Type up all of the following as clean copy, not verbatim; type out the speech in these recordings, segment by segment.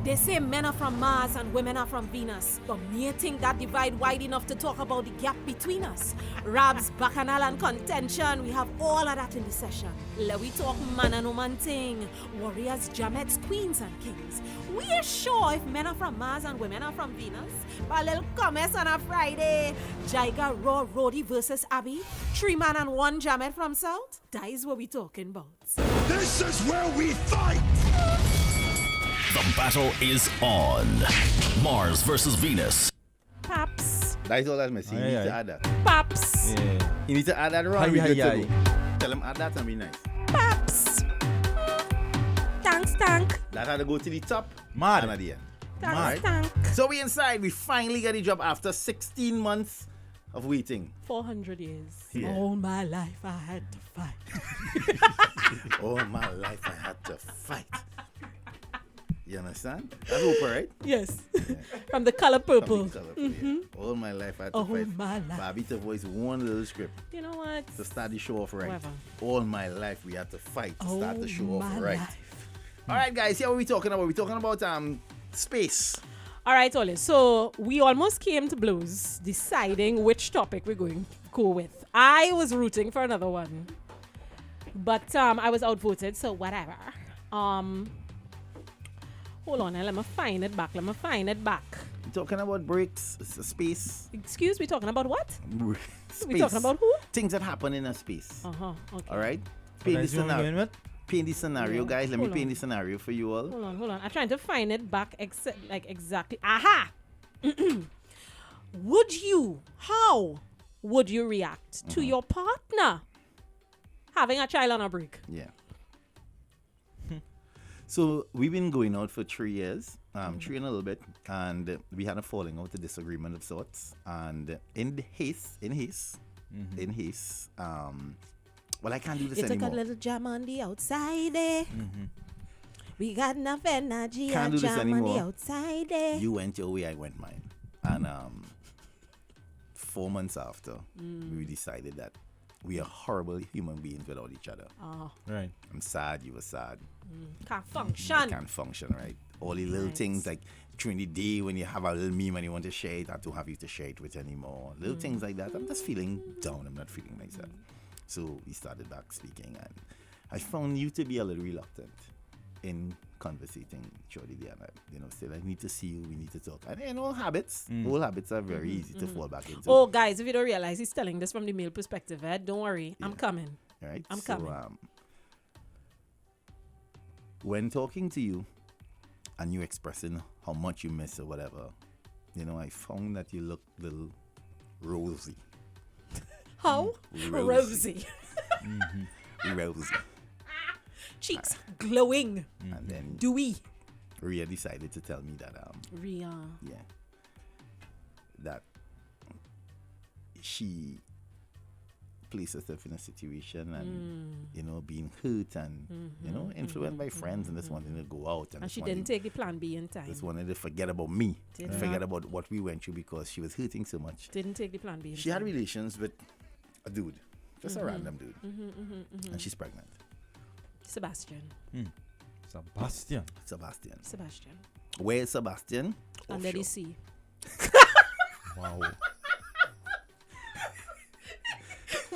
They say men are from Mars and women are from Venus, but me think that divide wide enough to talk about the gap between us. Rabs, bacchanal and contention, we have all of that in the session. Let we talk man and woman thing, warriors, jamets, queens and kings. We are sure if men are from Mars and women are from Venus, but a little comments on a Friday. Jaiga, Raw, Roddy versus Abby, 3 man and 1 jamet from South. That is what we talking about. This is where we fight! The battle is on. Mars versus Venus. Paps, That's all that's missing. You need to add that. paps, Yeah. You need to add that around. Aye, aye, aye. Tell him add that and be nice. paps. Thanks, tank. That had to go to the top Mad. and at the end. Thanks, Alright. tank. So we inside. We finally get the job after 16 months of waiting. 400 years. Yeah. All my life I had to fight. All my life I had to fight. You understand? That's Oprah, right? Yes. From the color purple. Something colorful, yeah. All my life I had to All fight. my life. Bobby to voice one little script You know what? to start the show off right. Whatever. All my life we had to fight to start the show off my right. life. All right, guys. Here what we talking about? We're talking about space. All right, Ole. So we almost came to blows deciding which topic we're going to go with. I was rooting for another one, but I was outvoted, so whatever. Hold on, let me find it back. We're talking about breaks, space. Excuse me, talking about what? Space. We talking about who? Things that happen in a space. Okay. All right. What Paint the else you wanna go in scenario. with? Paint the scenario, Yeah. guys. Let me Hold paint on. the scenario for you all. Hold on. I'm trying to find it back exactly. Aha! How would you react to your partner having a child on a break? Yeah. So we've been going out for 3 years, 3 and a little bit, and we had a falling out, a disagreement of sorts. And in haste, well, I can't do this You took anymore. a little jam on the outside, eh? We got enough energy Can't and do this jam on the anymore. outside, eh? You went your way, I went mine. And 4 months after, we decided that we are horrible human beings without each other. Oh, Right. I'm sad, you were sad. can't I function. can't function, right? All the little Right. things like during the day when you have a little meme and you want to share it, I don't have you to share it with anymore. Little things like that. I'm just feeling down. I'm not feeling myself. So we started back speaking, and I found you to be a little reluctant in conversating Jody the other. Still I need to see you, we need to talk. And old habits are very easy to fall back into. Oh, guys, if you don't realize, he's telling this from the male perspective, eh? Don't worry, I'm coming. Right? I'm coming. When talking to you and you expressing how much you miss or whatever, I found that you look a little rosy. How? Rosy. Rosy. Rosy. Cheeks glowing. And then Dewy. Rhea decided to tell me that Rhea. that she placed herself in a situation and being hurt and influenced by friends and just wanting to go out And just she wanting- didn't take the plan B in time. just wanted to forget about me, Did forget not. about what we went through because she was hurting so much. Didn't take the plan B in She had time. relations with a dude, just a random dude, and she's pregnant. Sebastian. Sebastian. Where is Sebastian? Under the Offshore. sea. Wow.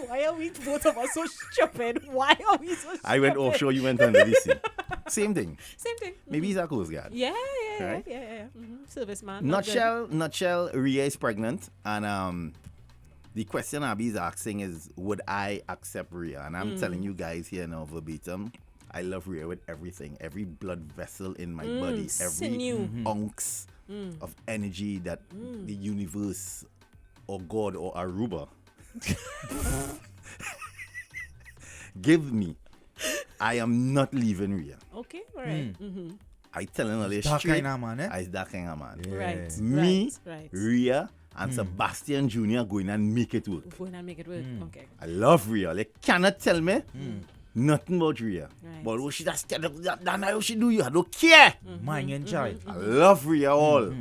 Why are we both of us so stupid? Why are we so stupid? I went offshore, you went under the sea. Same thing. Same thing. Maybe he's a Coast Guard. Yeah. Right? Serviceman. not good. Nutshell, Rhea is pregnant, and the question Abby is asking is, would I accept Rhea? And I'm telling you guys here now verbatim, I love Rhea with everything, every blood vessel in my body, every sinew. ounce of energy that the universe or God or Aruba give me. I am not leaving Rhea. Okay, all right. I telling her this That straight. kind of man, eh? I that kind of man. Yeah. Right. Me, Right. Rhea, and Sebastian Jr. going and make it work. Go in and make it work. Okay. I love Rhea. They cannot tell me nothing about Rhea. Right. But what she just that how she do you. I don't care. Mine and child. I love Rhea all.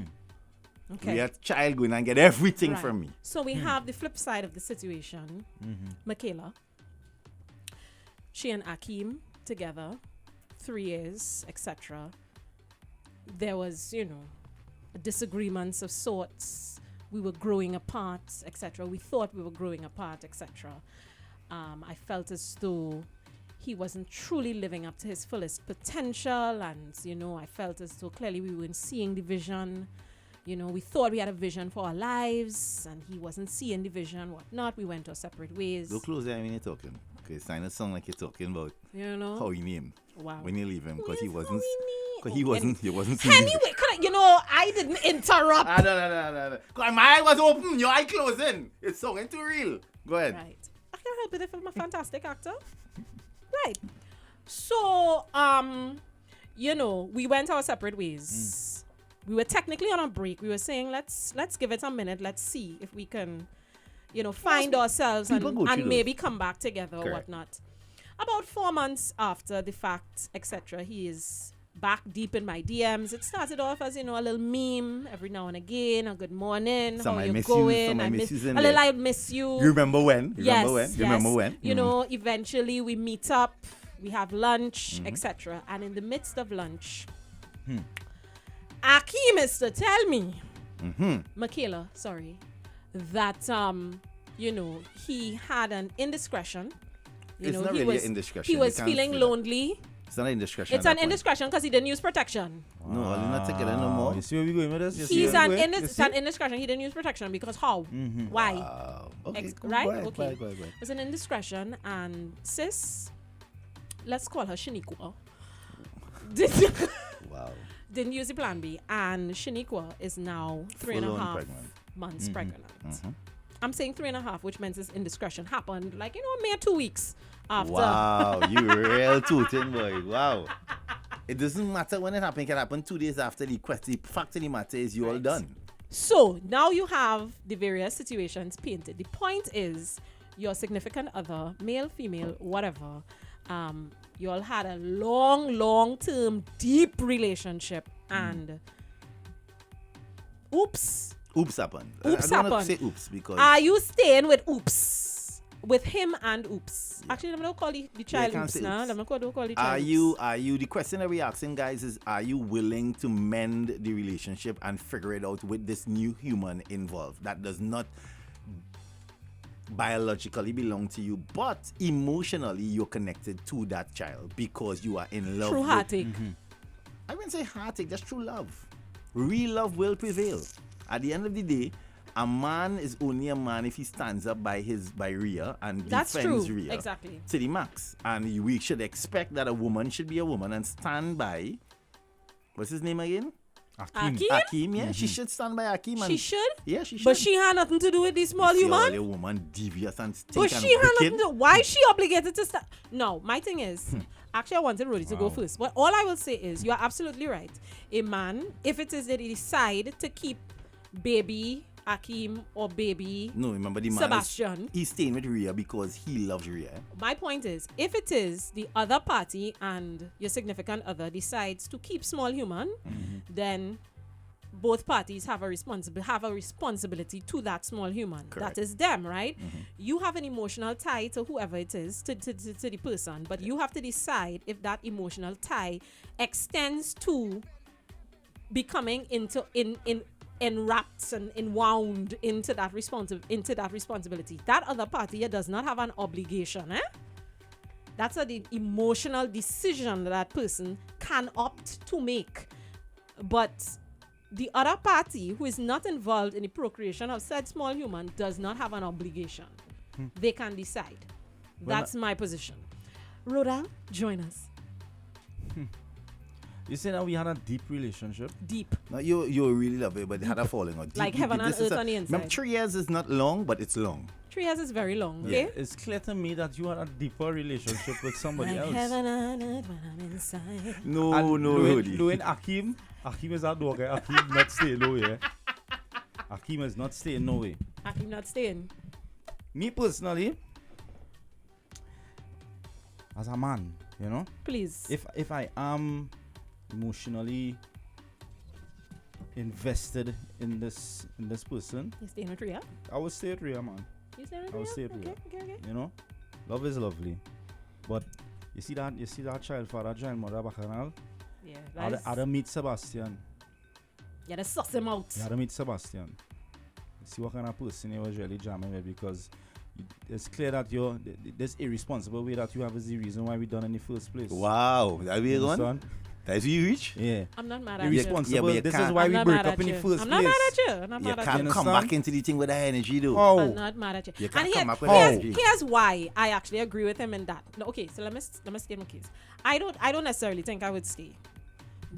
Okay. Rhea child going and get everything Right. from me. So we have the flip side of the situation. Michaela. She and Akeem together, 3 years, etc. there was, disagreements of sorts. We were growing apart, etc. We thought we were growing apart, etc. I felt as though he wasn't truly living up to his fullest potential, and I felt as though clearly we weren't seeing the vision. We thought we had a vision for our lives, and he wasn't seeing the vision, whatnot. We went our separate ways. Go close there when you're talking. Okay, it's kind of sound like you're talking about how you name Wow. when you leave him, because Yes, he wasn't. how we need- Because he wasn't seeing the Anyway, I didn't interrupt. No. Because my eye was open, your eye closing. It's so too real. Go ahead. Right. I can't help it if I'm a fantastic actor. Right. So, we went our separate ways. We were technically on a break. We were saying, let's give it a minute. Let's see if we can, find ourselves people go through and those. maybe come back together or Correct. whatnot. About 4 months after the fact, etc., he is back deep in my DMs. It started off as, a little meme every now and again. A good morning. Some how I you miss you, going? some I miss yous in a little there. I miss you. You remember when? Yes. Remember when? Eventually we meet up, we have lunch, etc. And in the midst of lunch, Akeem is to tell me, Michaela, sorry, that he had an indiscretion. It's not he really was, an indiscretion. He You was can't feeling feel that. lonely. It's not an indiscretion. It's at an that point. indiscretion because he didn't use protection. No, you're not together no more. You see where we going with this? You see He's where an we going? You it's see? an indiscretion. He didn't use protection because how? Why? Wow. Okay, go Right? ahead, Okay. go ahead. It was an indiscretion, and sis, let's call her Shaniqua, Wow. didn't use the plan B, and Shaniqua is now 3.5 Full-on pregnant. months pregnant. I'm saying 3.5, which means this indiscretion happened mere 2 weeks after. Wow, you real tooting boy. Wow. It doesn't matter when it happened. It can happen 2 days after the question. The fact of the matter is you all Right. done. So now you have the various situations painted. The point is your significant other, male, female, whatever, you all had a long-term, deep relationship, and oops. Oops happened. Oops I don't want happened. to say oops because Are you staying with oops? With him and oops. Actually, let me not call the child can't oops say now. oops. Let me call the child are oops. you the question that we're asking guys is, are you willing to mend the relationship and figure it out with this new human involved that does not biologically belong to you, but emotionally you're connected to that child because you are in love True with. heartache. I wouldn't say heartache, just true love. Real love will prevail. At the end of the day, a man is only a man if he stands up by Rhea and That's defends true. Rhea Exactly. to the max. And we should expect that a woman should be a woman and stand by. What's his name again? Akeem? Akeem, yeah. She should stand by Akeem. She should? Yeah, she should. But she had nothing to do with this small See all human. the woman devious and stink But and she had nothing wicked. to do. Why is she obligated to start? No, my thing is, actually, I wanted Rodi to go first. But all I will say is, you are absolutely right. A man, if it is that he decide to keep baby Akeem or baby No, remember the man Sebastian. he's staying with Rhea because he loves Rhea. My point is, if it is the other party and your significant other decides to keep small human, then both parties have a responsibility to that small human. Correct. That is them, right? You have an emotional tie to whoever it is, to the person, but you have to decide if that emotional tie extends to becoming enwrapped and enwound into that responsibility. That other party does not have an obligation, That's the emotional decision that person can opt to make. But the other party who is not involved in the procreation of said small human does not have an obligation. They can decide. That's my position. Rhoda, join us. You say that we had a deep relationship. Deep. No, you really love it, but they had a falling out. Like heaven and This is earth on the Remember, inside. 3 years is not long, but it's long. 3 years is very long, Yeah, okay? it's clear to me that you had a deeper relationship with somebody Like else. heaven and earth when I'm inside. No, And no, Rudy. Knowing Akeem is that dog. Akeem not staying nowhere. Akeem is not staying nowhere. I'm not staying. Me personally, as a man, Please. if I am emotionally invested in this person, You're staying with Rhea? I would stay with Rhea, man. You staying with I would Rhea? stay with Okay, Rhea. okay. Love is lovely, but you see that child father, child mother bacchanal. I don't meet Sebastian. Yeah, they suss him out. I don't meet Sebastian. See what kind of person you was really jamming with, because it's clear that this irresponsible way that you have is the reason why we done in the first place. Wow, that we going? That's you reach? Yeah. I'm not mad at you. Irresponsible. Yeah, this can't- is why I'm we not break mad up at in the you. first I'm place. not mad at you. I'm not You mad at can't you. come back into the thing with that energy, though. Oh. I'm not mad at you. You can't And come back with here's, energy. here's why I actually agree with him in that. No, okay, so let me state my case. I don't necessarily think I would stay,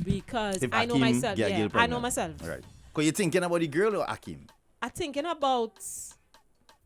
because If I know Akeem myself. get Yeah, girl I know pregnant. myself. All right. Because you're thinking about the girl or Akeem? I'm thinking about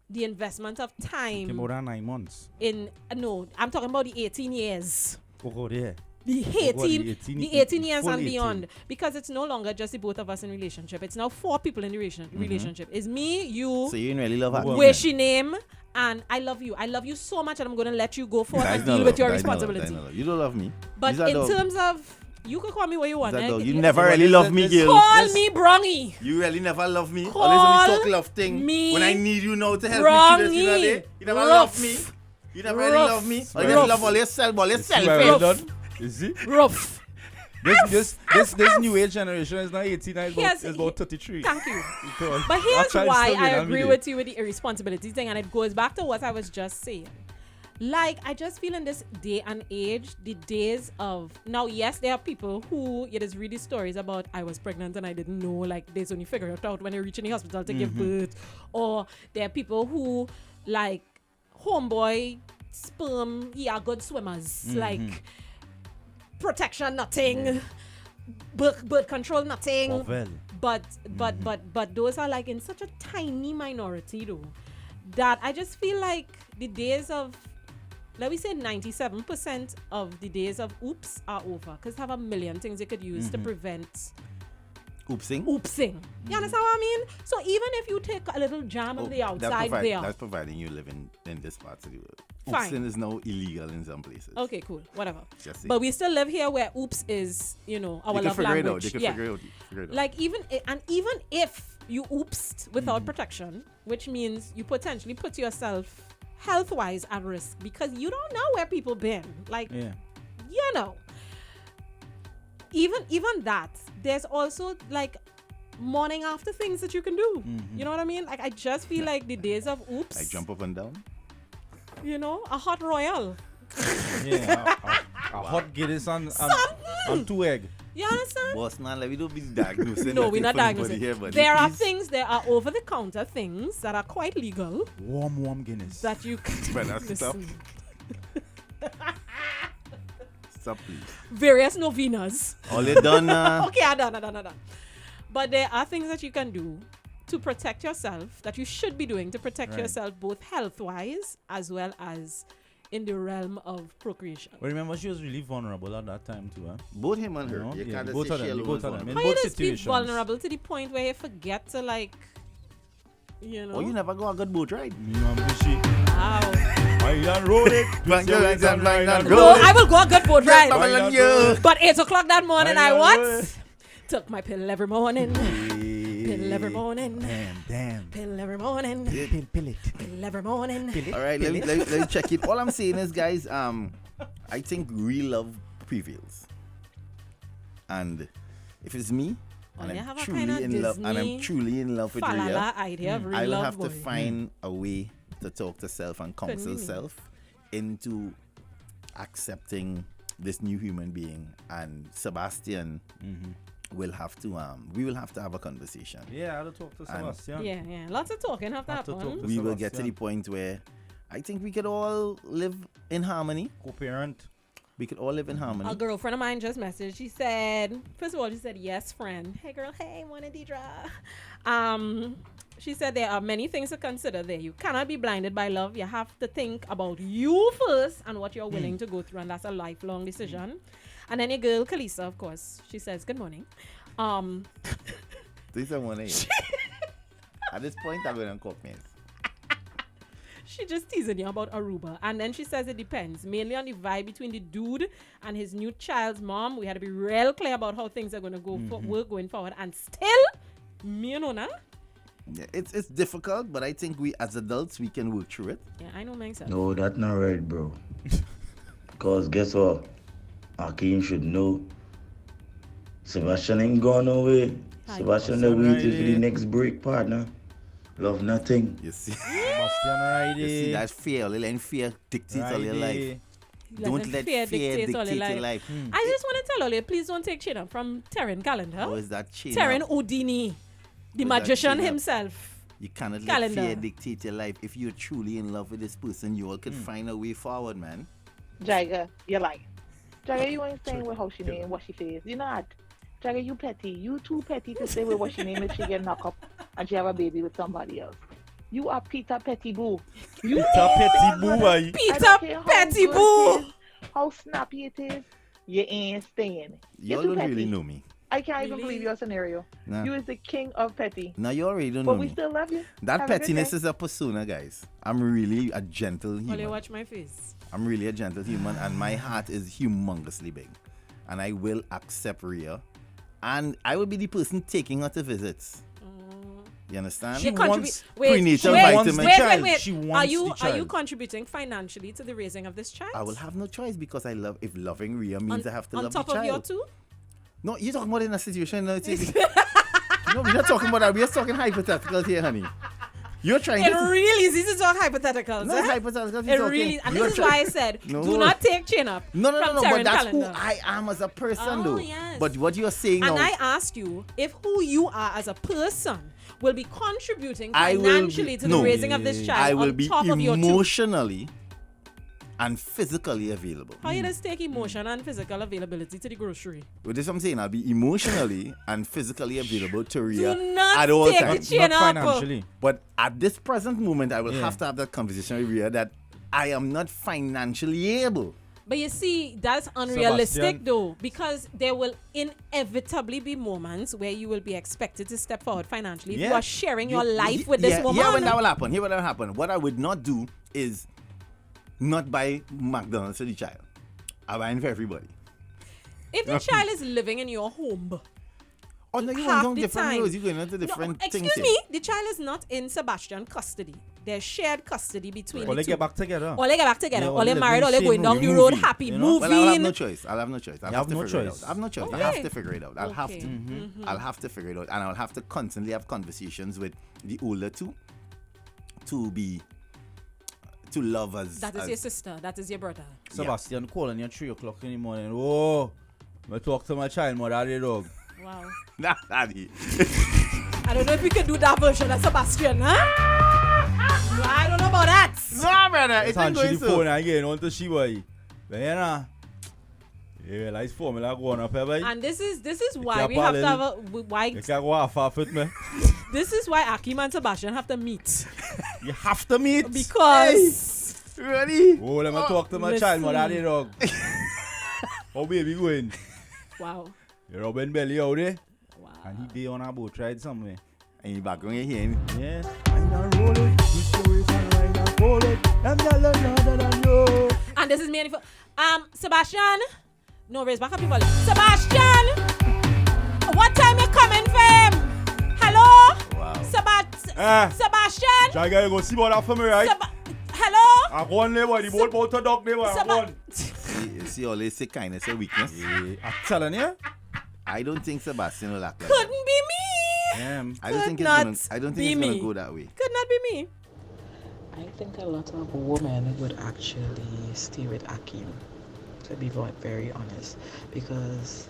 the investment of time More than 9 months. in. No, I'm talking about the 18 years. Oh God, yeah. The Oh God, 18 years full and 18. beyond, because it's no longer just the both of us in relationship. It's now 4 people in the relationship. It's me, you, So you didn't really love Akeem? Well, where she name, and I love you. I love you so much, and I'm going to let you go forth That's and not deal love, with your that's not love, responsibility. that's not love. You don't love me. But These are in dog. terms of, you can call me what you want. These are eh? dog. You Yeah. never Well, really love me, girl. Call me Brongy. You really never love me. Call Always only talk love thing. me When I need you now to help me through this, you know Wrongy. that? You never Rough. love me. You never really Rough. love me. Or you Rough. just love all yourself, all See yourself. what I Rough. done? You see? Rough. This new age generation is not 18, it's Yes, about 33. Thank you. Because But here's actually why still I win agree every with day. you with the irresponsibility thing, and it goes back to what I was just saying. Like, I just feel in this day and age, the days of now, yes, there are people who there's really stories about I was pregnant and I didn't know, like they only figure it out when you're reaching the hospital to give birth, or there are people who like homeboy sperm, good swimmers, like protection nothing, birth control nothing. Oh, well. But those are like in such a tiny minority though, that I just feel like the days of, let me say 97% of the days of oops are over, because have a million things you could use to prevent Oopsing. oopsing. You understand what I mean? So even if you take a little jam on the outside there. That's providing you live in this part of the world. Fine. Oopsing is now illegal in some places. Okay, cool, whatever. Just saying. But we still live here where oops is, our They can love figure it out. language. They can Yeah. figure it out. Like even if you oopsed without protection, which means you potentially put yourself health-wise at risk, because you don't know where people been. Like, Yeah. even that, there's also like morning after things that you can do. You know what I mean? Like, I just feel like the days of oops, I jump up and down. a hot royal. Yeah. A hot Guinness on 2 egg. You understand? Boss man, like, we don't be diagnosing. No, we're not nothing for diagnosing. anybody here, but There are please. things, there are over-the-counter things that are quite legal Warm Guinness. that you can Better stop. listen. Stop, please. Various novenas. All it done. Okay, I'm done. But there are things that you can do to protect yourself, that you should be doing to protect Right. yourself, both health-wise as well as in the realm of procreation. But remember, she was really vulnerable at that time too, huh? Both him and her. No, You yeah, can't both say of them, she alone both was of them. vulnerable. In How both you just be situations. vulnerable to the point where you forget to Oh, you never go a good boat ride. Me and Bushy. Wow. I and roll it. Bang your legs and bang and No, roll it. I will go a good boat ride. Babylon, you. But 8 o'clock that morning, I Bang and what? roll it. Took my pill every morning. Pill every morning. Damn. Pill every morning. Pill it. Pill every morning. All right, let me check it. All I'm saying is, guys, I think real love prevails. And if it's me, and you I'm have a truly kinda in love, and I'm Disney truly in love with Ria, Falala idea of real I'll love, have to boy. find a way to talk to self and counsel Couldn't you? self into accepting this new human being. And Sebastian will have to we will have to have a conversation. Yeah, I had to talk to Sebastian. Yeah. Lots of talking have to Have to happen. talk to We will get to the Sebastian. point where I think we could all live in harmony. Co-parent. We could all live in harmony. A girlfriend of mine just messaged. She said, first of all, she said, yes, friend. Hey, girl. Hey, wanna Deidre. She said there are many things to consider there. You cannot be blinded by love. You have to think about you first and what you're willing to go through, and that's a lifelong decision. And then your girl, Kalisa, of course, she says, good morning. This is one At this point, I'm going to cook me. She just teasing you about Aruba. And then she says it depends, mainly on the vibe between the dude and his new child's mom. We had to be real clear about how things are going to go for work going forward. And still, me and Ona. Yeah, it's difficult, but I think we as adults, we can work through it. Yeah, I know myself. No, that's not right, bro. Because guess what? Akeem should know Sebastian ain't gone away. Hi. Sebastian the waiting for the next break, partner. Love nothing. You see, Sebastian you see Riley. that fear, let fear dictate all your life. Don't let fear dictate all your life. I just want to tell all you, please don't take chin up from Terran Calendar. How is that chain? Terran up? Houdini, the Was that magician chin up? himself. You cannot let Calendar. fear dictate your life. If you're truly in love with this person, you all could find a way forward, man. Jaiga, you're lying. Jaiga, you ain't saying with how she name, what she says. You're not. Jaiga, you petty. You too petty to say with what she name if she get knocked up and she have a baby with somebody else. You are Peter Petty-Boo. You Peter Petty-Boo, aye. I Peter don't care how Petty good Boo. it is, how snappy it is, you ain't staying. You all You're too don't petty. really know me. I can't even Really? believe your scenario. Nah. You is the king of petty. Now you already don't know But we me. still love you. That Have a good pettiness day. is a persona, guys. I'm really a gentle Will you human. watch my face? I'm really a gentle human, and my heart is humongously big. And I will accept Rhea. And I will be the person taking her to visits. You understand? She contribute- wants prenatal wait, vitamin. wait, child. wait. She Are wants you the are child. you contributing financially to the raising of this child? I will have no choice because I love. If loving Rhea means I have to on love top the of child. your two. No, you're talking about in a situation. No, no, we're not talking about that. We're talking hypotheticals here, honey. You're trying It to. really is. This is all hypotheticals. No, eh? hypotheticals. It really, and this is why I said, No. do not take chin up. No, from but Terran that's Calendar. who I am as a person, Oh, though. yes. But what you're saying And now, I asked you if who you are as a person will be contributing I will financially be- to no. the raising of this child I will on be top of your two. emotionally and physically available. How you just take emotion and physical availability to the grocery? Well, this is what I'm saying. I'll be emotionally and physically available to Rhea Do not at all take times. the chin Not up. financially. But at this present moment, I will Yeah. have to have that conversation with Rhea that I am not financially able. But you see, that's unrealistic Sebastian. though, because there will inevitably be moments where you will be expected to step forward financially if you Yeah. are sharing your life with this woman. Here when that will happen. Here when that will happen. What I would not do is not buy McDonald's for the child. I buy it for everybody. If the child is living in your home, Oh no, you half want the different time. roads. You're going into no, different things. excuse here. me, the child is not in Sebastian custody. There's shared custody between Or the they two. get back together. Or they get back together. Yeah, or or they they married. live Or in they the going same down the room, road movie, happy, you know? moving. Well, I'll have no choice. I'll have no choice. I'll You have have to no figure choice. it out. I'll have no choice. Okay. I'll have to figure it out. I'll have Okay. to. I'll have to figure it out. And I'll have to constantly have conversations with the older two to love us. That is your sister. That is your brother. Sebastian calling you at 3 o'clock in the morning. Oh, I talk to my child mother, the dog. Wow. Nah, daddy. I don't know if we can do that version of Sebastian, huh? I don't know about that. No, brother. It's It's not on going the so. phone again on to she boy. But you know, you realize formula going up here, boy. And this is why can't we have to parallel. have a why You can't go half off it, man. this is why Akim and Sebastian have to meet You have to meet. because Ready? Oh, let me talk to my listen. child mother, the dog. How baby going? wow. You rubbing belly out there? Wow. And he be on a boat ride somewhere. And you back on your hand. Yeah. And this is me and Sebastian. No, raise back up your volume. Sebastian! What time you coming from? Hello? Wow. Sebastian? Jaiga, you go see about that for me, right? Hello? I go on there, boy. The boat about to dock there, boy. I go on. See, all this kindness and weakness. Yeah, I'm telling you. I don't think Sebastian will act like Couldn't that. be me. I don't think it's not gonna. I don't be think it's me. gonna go that way. Could not be me. I think a lot of women would actually stay with Akim, to be very honest, because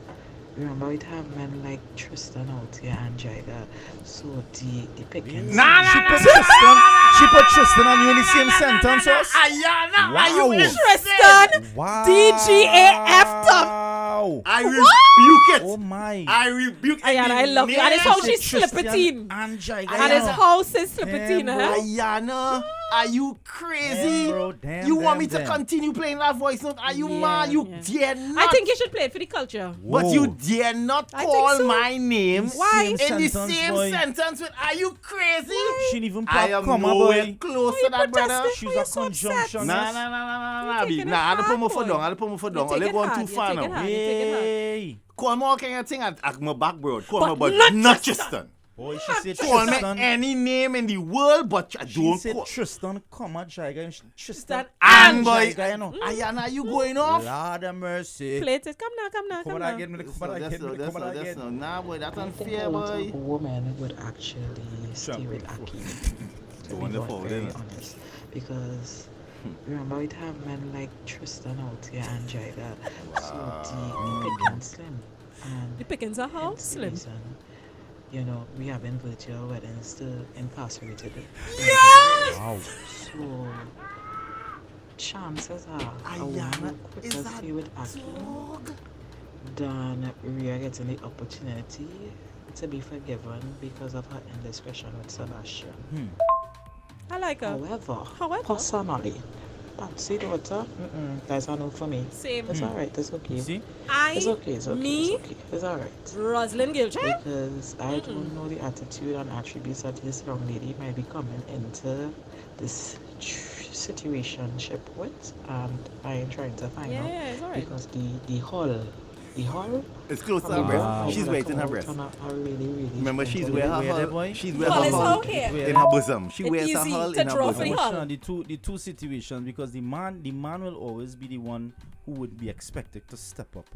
remember we have men like Tristan out here and Jaiga, so the pickings. She put Tristan and you in the same sentence, us? Wow. Tristan! Wow. DGAF up. Wow. I rebuke it. Oh my. I rebuke it. Ayana, I love you. And it's how she's Tristan slipperteen. and Jaiga. And it's how she's slipperteen, Damn, huh? Ayana, are you crazy? Damn, bro. Damn, you want me damn, to damn. continue playing that voice note? Are you Yeah, mad? You yeah. dare not. I think you should play it for the culture. But Whoa. you dare not I think call so. my name Why? in the Sentence, same boy. sentence with, are you crazy? She didn't even I pop am comma, nowhere boy. close Why to you that, brother. protesting? She's Why you a so upset? conjunction. Nah, You Abi. taking it Nah, I don't hard, put my foot boy. down. I don't put my foot You down. I take it going hard, too you far take it now. hard. You take it hard. Hey. Call more kind of thing at my back, bro. Call But me, but not not Tristan. Tristan. Boy, she said Call me Tristan. any name in the world, but I She don't said call. Tristan, comma, Jaiga. Tristan And and boy, Jaiga, you know. Ayana, you going off? Lord have mercy. Plate it. Come now. Come on again, come on again, come on again. Nah, boy, that's I think unfair, a lot boy. of women would actually stay with Akim. To be Wonderful, very isn't it? honest, because remember we have men like Tristan out here and Jaiga, so the pickings slim. And The pickings are how hence the slim. reason, you know, we having virtual weddings still incarcerated. Wow. So chances are a Ayana, woman would is quicker that stay with Akim than Rhea getting the opportunity to be forgiven because of her indiscretion with Sebastian. I like her. However, personally, Patsy daughter, that's a no for me. Same. It's alright, it's okay. See? It's okay, it's okay, Me, it's okay. It's alright. Rosalind Gilchrist. Because I don't know the attitude and attributes that this young lady might be coming into this situationship with, and I am trying to find Yeah, out it's alright. because the hall It's close to her Wow. breast. She's waiting her breast. Remember, she's wearing her Wear that, hull. boy? She's Well, wearing it's her hull okay. in her bosom. She It's wears her easy hull to in her draw for bosom. the hull. Emotion, the two situations, because the man will always be the one who would be expected to step up.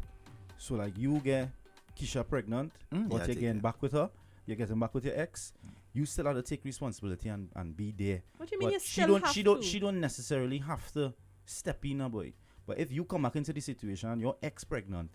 So like you get Keisha pregnant, Yeah, but I you're take getting it. back with her, you're getting back with your ex. You still have to take responsibility and be there. What do you mean But you she still don't have she don't to? she don't necessarily have to step in, boy. But if you come back into the situation and your ex pregnant,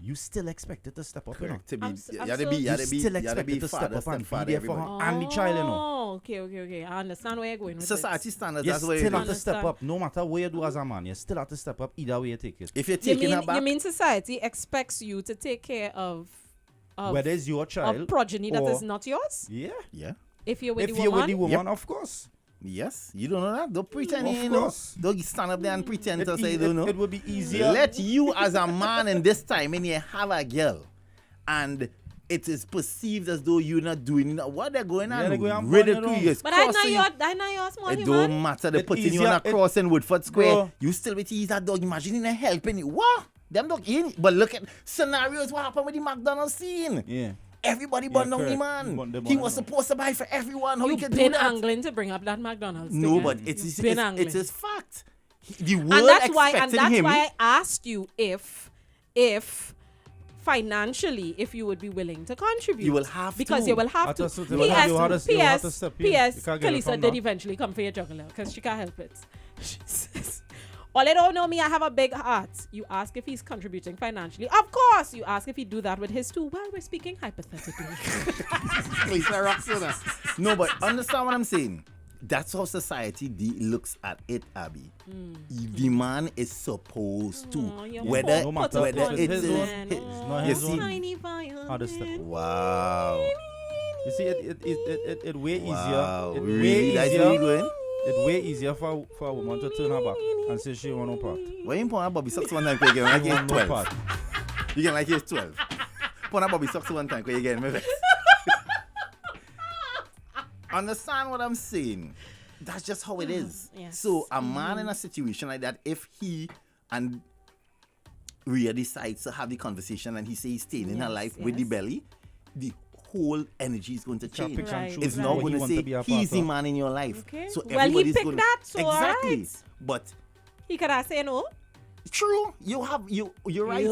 you still expected to step up, you know. Correct. To be, I'm s- you I'm gotta so- be, You you gotta be, still you gotta be expected to step father, up and be stepfather, there for everybody. her and the child, you know. Oh, okay. I understand where you're going with Society standards, You that's what still it have to is. step Understand. up, no matter what you do as a man. You still have to step up either way you take it. If you're this. You taking her mean, back, you mean society expects you to take care of Whether it's your child of progeny that or- is not yours? Yeah. yeah. If you're with If the you're woman, with the woman, of course. Yes, you don't know that. Don't pretend Of you know. course. Don't stand up there and pretend to say you it, don't know. it would be easier. Let you as a man in this time when you have a girl and it is perceived as though you're not doing what they're going on. Yeah, they're going on Ridicule burning you. around. but I know you're small It human. don't matter. They're It putting you on a easier- cross in Woodford Square. Bro. You still with ease that dog. Imagine they're helping you. What? Them dog in. But look at scenarios. What happened with the McDonald's scene? Yeah. Everybody burned down the correct. man. They He burn was down. supposed to buy for everyone. How he You've could do been that? angling to bring up that McDonald's. No, thing, but eh? it's You've been angling. it's his fact. The world and that's why expected him. I asked you if financially if you would be willing to contribute. You will have because to. you will have At to. a certain level, you have to- you have to step in. You P.S. can't get it Kalisa from did now. eventually come for your juggler because she can't help it. She says, all they don't know me, I have a big heart. You ask if he's contributing financially. Of course, you ask if he do that with his too. Well, we're speaking hypothetically. Please, Roxana. No, but understand what I'm saying. That's how society looks at it, Abby. The man is supposed to, Oh, you're whether No matter whether if it it's is. his own, his- it's not you his see, own. Tiny violin. How to step. wow, You see, it way wow, easier. It really? way That's where you easier. going? It way easier for a woman to turn her back and say she want no part. Why you put on Bobby socks one time? 'Cause you get like She he's want no 12. part. You get like he's 12. Put on Bobby socks one time 'cause you get me vex. Understand what I'm saying? That's just how it is. Yes. So a man in a situation like that, if he and Rhea decides to have the conversation and he says he's staying in her Yes, life with the yes. belly, the whole energy is going to Can't change. pick and Right, choose It's right. not what going he to want say be a he's part the of. man in your life. Okay. So Well, he everybody's picked going that, so exactly. alright. But He could have said no. true, you're right, you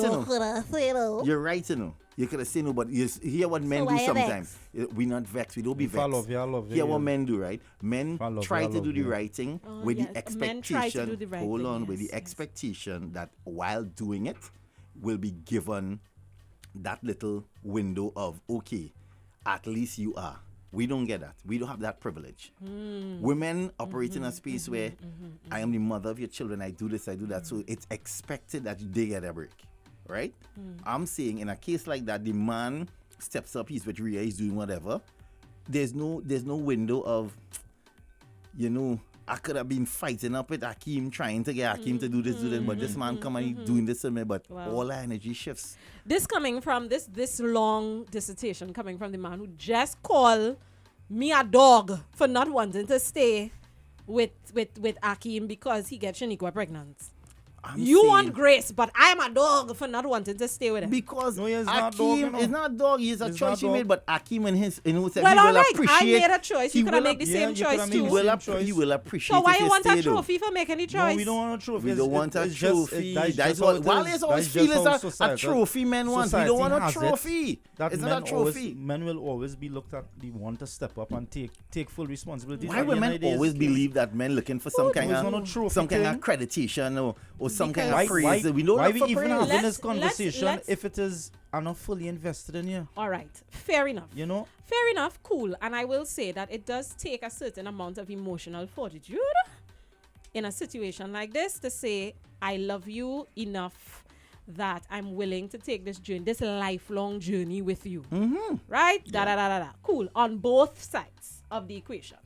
know. could have said no. You're right, you know. You could have said no, but you hear what men do why you sometimes. We not vexed. We don't be If I vexed. love you, I love you, Hear yeah. what men do, right? Men If I love try you, I to love do the you. right thing Oh, with yes. the Men expectation. try to do the right hold thing, on, with yes, the yes. expectation that while doing it, will be given that little window of okay, at least you are. We don't get that. We don't have that privilege. Women operate in a space where I am the mother of your children. I do this, I do that. So it's expected that they get a break, right? I'm saying in a case like that, the man steps up. He's with Rhea. He's doing whatever. There's no window of, you know, I could have been fighting up with Akeem, trying to get Akeem to do this, but this man come and he's doing this to me. But Wow. all our energy shifts. This coming from this long dissertation coming from the man who just called me a dog for not wanting to stay with Akeem because he gets Shaniqua pregnant. You saying- want grace, but I am a dog for not wanting to stay with him. Because No, he is not dog, you Akeem know. is not dog. He's a He's choice not he dog. made. But Akeem and his, said Well, he all will right. I appreciate. made a choice. You he could have will made the yeah, same you could choice have He made too. the will, same choice. he will appreciate. So why if you want a stay, though. trophy for making the choice? No, we don't want a trophy. We don't want a it's just- trophy. that's That's just what. how it While is. it's always That's just feel how it's a society- trophy men want. We society don't want a has it trophy. that It's men not a trophy. always, men will always be looked at. They want to step up and take full responsibility. Why At the women end of the day, always it's- believe that men looking for some kind it's not a of trophy some kind of thing. accreditation or some kind Why, of praise? We don't why look we for even praise. having Let's- this conversation let's- if it is are not fully invested in you? All right. Fair enough. You know, Fair enough. Cool. And I will say that it does take a certain amount of emotional fortitude in a situation like this to say, I love you enough that I'm willing to take this journey, this lifelong journey with you. Right? Da da da da da. Cool. On both sides of the equation.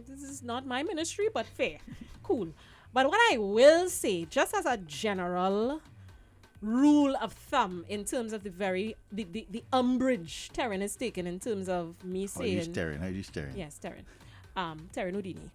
This is not my ministry, but fair. Cool. But what I will say, just as a general rule of thumb in terms of the umbrage Terran is taken in terms of me How you saying staring? How you staring? yes, Terran Houdini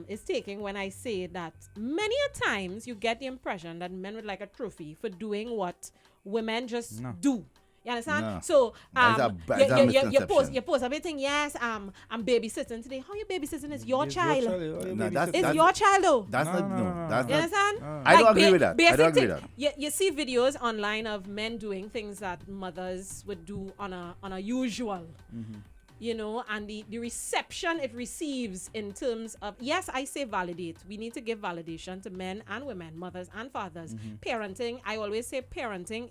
is taking when I say that many a times you get the impression that men would like a trophy for doing what women just do. You understand? No. So That's a misconception. you post everything. Yes, I'm babysitting today. How you babysitting is your it's child. No, that's- It's your child though. That's not no. That's You not. understand? I don't agree with that. I don't agree basic with thing- You see videos online of men doing things that mothers would do on a usual. You know, and the reception it receives in terms of, yes, I say validate. We need to give validation to men and women, mothers and fathers. Parenting, I always say parenting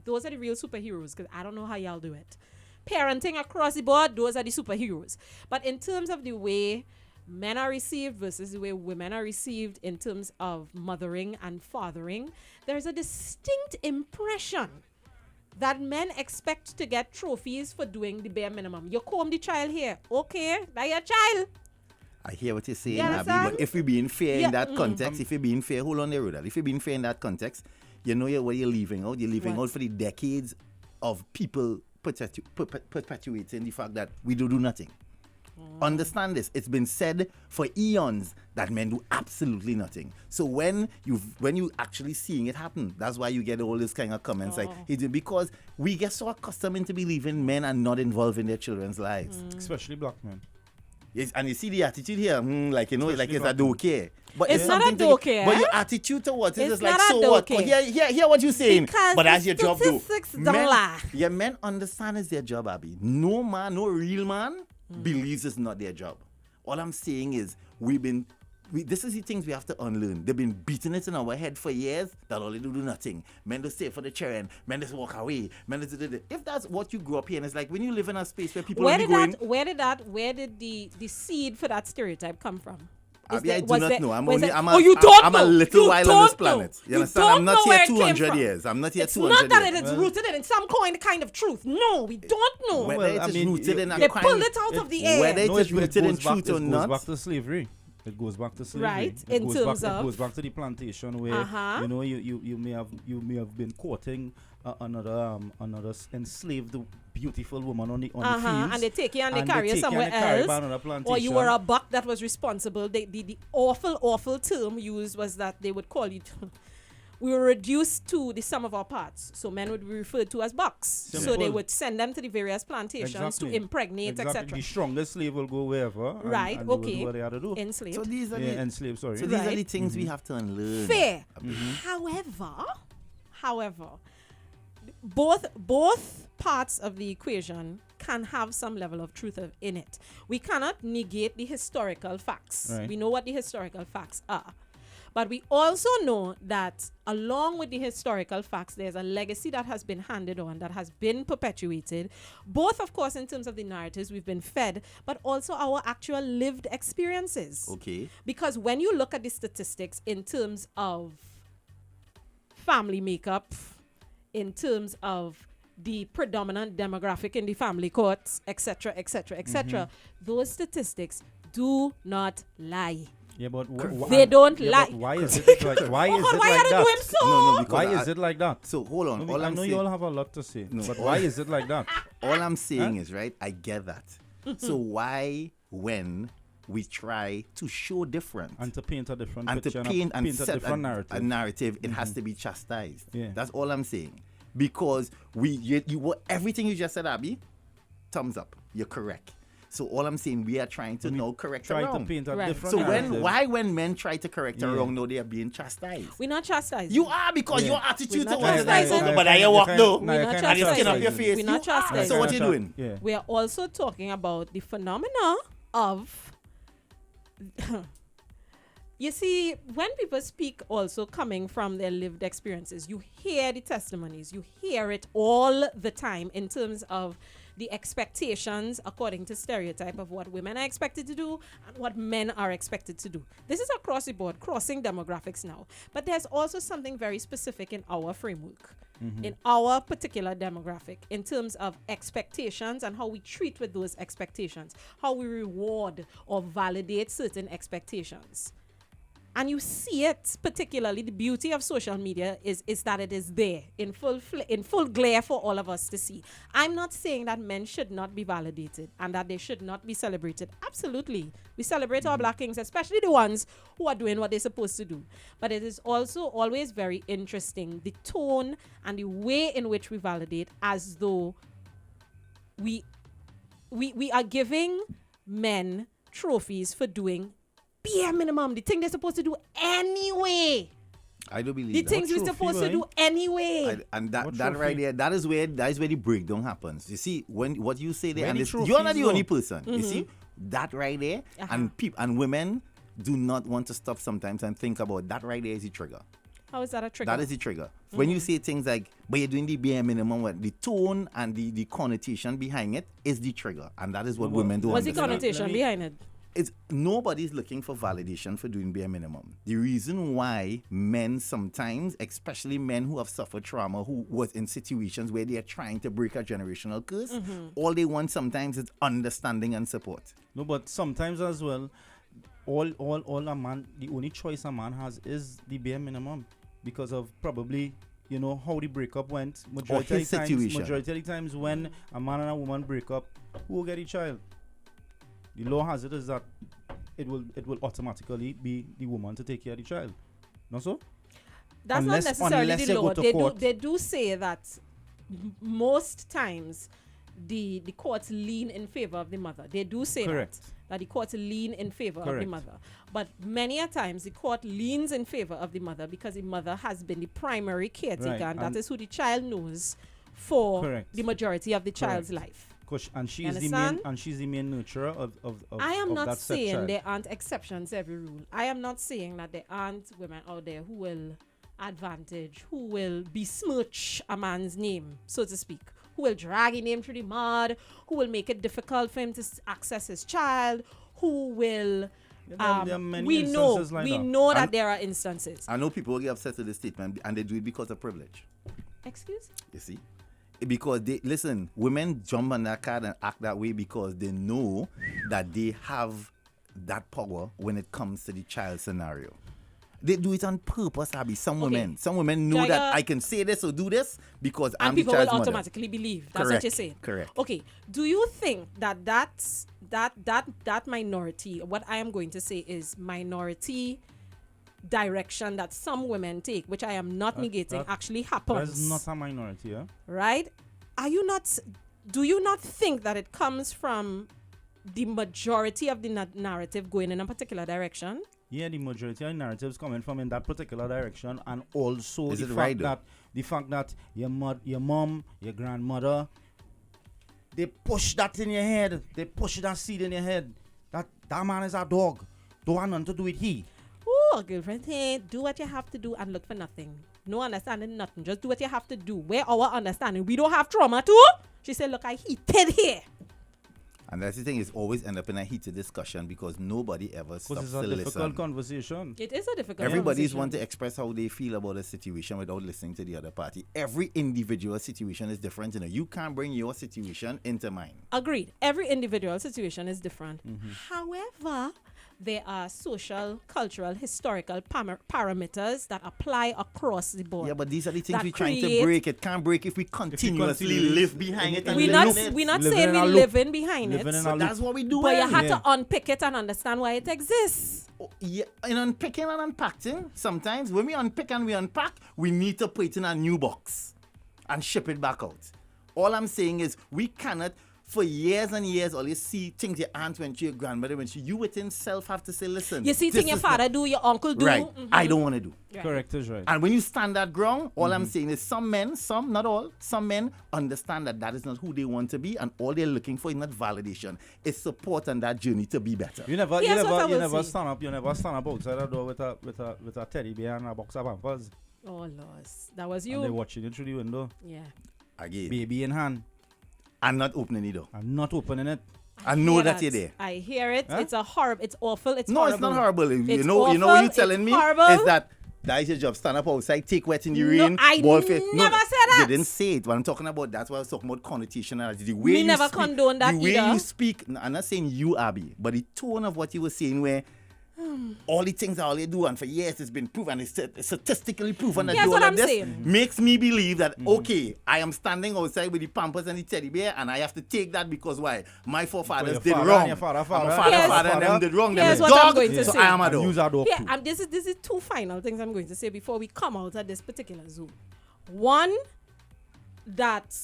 those are the real superheroes because I don't know how y'all do it. Parenting across the board, those are the superheroes. But in terms of the way men are received versus the way women are received in terms of mothering and fathering, there's a distinct impression that men expect to get trophies for doing the bare minimum. You comb the child here. Okay, that's your child. I hear what you're saying, You Abby, understand? but if we're being fair Yeah, in that context, if you're being fair, hold on there with that. If you're being fair in that context, you know what you're leaving out. You're leaving What? out for the decades of people perpetuating the fact that we do nothing. Understand this. It's been said for eons that men do absolutely nothing. So when you actually seeing it happen, that's why you get all this kind of comments like he did, because we get so accustomed into believing men are not involved in their children's lives. especially black men. Yes, and you see the attitude here, like you know, like Especially it's a black don't care. But It's not a something to- don't care. But your attitude towards it It's is like, not a so don't what? care. Hear what you're saying. Because but the that's your job though. statistics don't lie. Yeah, men understand it's their job, Abby. No man, no real man Mm. believes it's not their job. All I'm saying is this is the things we have to unlearn. They've been beating it in our head for years that all they do nothing. Men just stay for the children. Men just walk away. Men just if that's what you grew up here, and it's like when you live in a space where people Where are did going. where did the seed for that stereotype come from? Abby, I do not know. I'm was only. there- I'm oh, you don't I'm know. a little You while don't on this know. planet. You You understand? don't I'm not know where here it came 200 from. years. I'm not here It's 200 not that years. it is rooted in some kind of truth. No, we don't know. Whether Well, it I is mean, rooted in a They kind pulled it out of the air. Whether it is it rooted in goes back- truth or It not. goes back to slavery. It goes back to slavery. Right, It in goes terms back, of- it goes back to the plantation where you know you may have been courting another enslaved beautiful woman on the fields, And they take you and they and carry you take somewhere and they carry else. by another Or you were plantation. a buck that was responsible. The awful term used was that they would call you. We were reduced to the sum of our parts. So men would be referred to as bucks. So they Simple. would send them to the various plantations to impregnate, exactly. etc. The strongest slave will go wherever. Right, and they will okay. do what they have to do. Enslaved. So these are Yeah, the, enslaved, sorry. so these are Right. the things we have to unlearn. Fair. However, both parts of the equation can have some level of truth in it. We cannot negate the historical facts. Right. We know what the historical facts are. But we also know that along with the historical facts, there's a legacy that has been handed on, that has been perpetuated, both, of course, in terms of the narratives we've been fed, but also our actual lived experiences. Okay. Because when you look at the statistics in terms of family makeup, in terms of the predominant demographic in the family courts, etc., etc., etc., those statistics do not lie. Yeah, but They don't yeah, lie. but why is it like? Why is God, it why like are they that? doing so? No, because Why is it like that? So hold on. No, All I I'm know saying, you all have a lot to say, No, but all- why is it like that? all I'm saying is, right, I get that. So why, when we try to show different. And to paint a different And picture to paint and a set different narrative. a narrative, it has to be chastised. Yeah. That's all I'm saying. Because everything you just said, Abby, thumbs up. You're correct. So all I'm saying, we are trying to now correct a Try wrong. to paint a Right. different So narrative. when men try to correct a Yeah. wrong, now they are being chastised. We're not chastising. You are, because Yeah. your attitude We're not towards it. chastising. But I walk though. We're not And you skin up chastising. your face. We're not You are. chastising. So what you doing? Yeah. We are also talking about the phenomena of you see, when people speak also coming from their lived experiences, you hear the testimonies, you hear it all the time in terms of the expectations according to stereotype of what women are expected to do and what men are expected to do. This is across the board, crossing demographics now. But there's also something very specific in our framework, in our particular demographic, in terms of expectations and how we treat with those expectations, how we reward or validate certain expectations. And you see it, particularly the beauty of social media is that it is there in full glare for all of us to see. I'm not saying that men should not be validated and that they should not be celebrated. Absolutely. We celebrate our black kings, especially the ones who are doing what they're supposed to do. But it is also always very interesting, the tone and the way in which we validate, as though we are giving men trophies for doing bare minimum, the thing they're supposed to do anyway. I do believe The that. things we're trophy, supposed to right? do anyway. And What that right trophy? there, that is where the breakdown happens. You see, when what you say there, Where and the this, you're not the trophies only go? person. You see, that right there, and women do not want to stop sometimes and think about that right there is the trigger. How is that a trigger? That is the trigger. When you say things like, but you're doing the bare minimum, what the tone and the connotation behind it is the trigger. And that is what women do. What's the understand. connotation Let me- behind it? It's nobody's looking for validation for doing bare minimum. The reason why men sometimes, especially men who have suffered trauma, who was in situations where they are trying to break a generational curse, all they want sometimes is understanding and support. No, but sometimes as well, all a man, the only choice a man has is the bare minimum because of probably, you know, how the breakup went. Majority his of the situation. times when a man and a woman break up, who will get a child? The law has it is that it will automatically be the woman to take care of the child. Not so? That's Unless- not necessarily unless the you go law. to They court. do say that most times the courts lean in favor of the mother. They do say Correct. that the courts lean in favor of the Correct. mother. But many a times the court leans in favor of the mother because the mother has been the primary caretaker, Right, and that and- is who the child knows for Correct. the majority of the child's Correct. life. And she's the understand? main nurturer of I am of not that saying stepchild. there aren't exceptions to every rule. I am not saying that there aren't women out there who will advantage, who will besmirch a man's name, so to speak, who will drag his name through the mud, who will make it difficult for him to access his child, who will. There are many we know instances like that. that there are instances. I know people will get upset with this statement and they do it because of privilege. Excuse? You see? Because women jump on that card and act that way because they know that they have that power when it comes to the child scenario. They do it on purpose, Abby. Some women know Jaiga- that I can say this or do this because I'm And the people will child's mother. automatically believe. That's what Correct, you're saying. correct. Okay. Do you think that minority, what I am going to say is minority direction that some women take, which I am not negating, that- actually happens. That's not a minority, yeah? Right? Do you not think that it comes from the majority of the narrative going in a particular direction? Yeah, the majority of narratives coming from in that particular direction, and also Is the it fact right, though? that your mom, your grandmother, they push that in your head. They push that seed in your head. That man is a dog. Don't want nothing to do with he. Oh, girlfriend, hey, do what you have to do and look for nothing. No understanding, nothing. Just do what you have to do. Where our understanding? We don't have trauma too. She said, look, I heated here. And that's the thing, it's always end up in a heated discussion because nobody ever Because stops it's to a difficult listen. conversation. It is a difficult Everybody's conversation. want to express how they feel about a situation without listening to the other party. Every individual situation is different. You can't bring your situation into mine. Agreed. Every individual situation is different. Mm-hmm. However, there are social, cultural, historical parameters that apply across the board. Yeah, but these are the things that we're trying to create- break. It can't break if we continuously continue live behind it. And We're live not, in it. we're not Living saying in a we're loop. living behind Living it. in So a that's loop. what we do. But you have Yeah. to unpick it and understand why it exists. Yeah, in unpicking and unpacking, sometimes when we unpick and we unpack, we need to put it in a new box and ship it back out. All I'm saying is we cannot, for years and years, always see things your aunt went to, your grandmother went to. You within self have to say, listen. You see this thing your is father do, your uncle do. Right. Mhm. I don't want to do. Right. Correct is right. And when you stand that ground, all I'm saying is some men, some, not all, some men understand that that is not who they want to be, and all they're looking for is not validation. It's support on that journey to be better. You never, Here's what I will say. stand up. You never stand up outside the door with a teddy bear and a box of pampers. Oh, Lord. That was And they you. watching you through the window, Yeah. Again, baby in hand. I'm not opening the door. I'm not opening it. I know Hear that you're there. I hear it. Huh? It's a horrible. It's awful. It's No, horrible. it's not horrible. You It's know what awful, you're it's telling me horrible. is that is your job. Stand up outside, take wet in the No, rain. I ball fit. never said that. You didn't say it. What I'm talking about, that's why I was talking about connotation. The way Me you never speak, condone that the way either. you speak. I'm not saying you, Abby, but the tone of what you were saying, where all the things all they do, and for years it's been proven, it's statistically proven that Here's do all what of I'm this, saying. makes me believe that okay, I am standing outside with the pampers and the teddy bear, and I have to take that because why? My forefathers your did father wrong. and your father, And my father. father, Here's- father, and them did wrong. Them Here's is what I'm dog, going to so say. I am a And dog. use our dog Here, too. this is two final things I'm going to say before we come out of this particular Zoom. One, that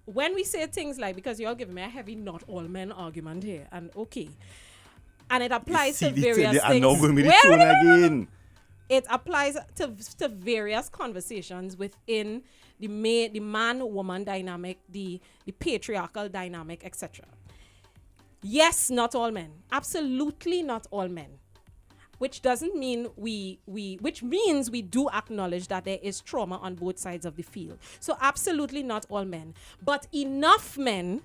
when we say things like, because you're giving me a heavy not all men argument here, and okay, and it applies to various I'm things. now going with the Wait, tone wait, wait, wait. again. It applies to various conversations within the man-woman dynamic, the patriarchal dynamic, etc. Yes, not all men. Absolutely not all men. Which doesn't mean which means we do acknowledge that there is trauma on both sides of the field. So absolutely not all men. But enough men,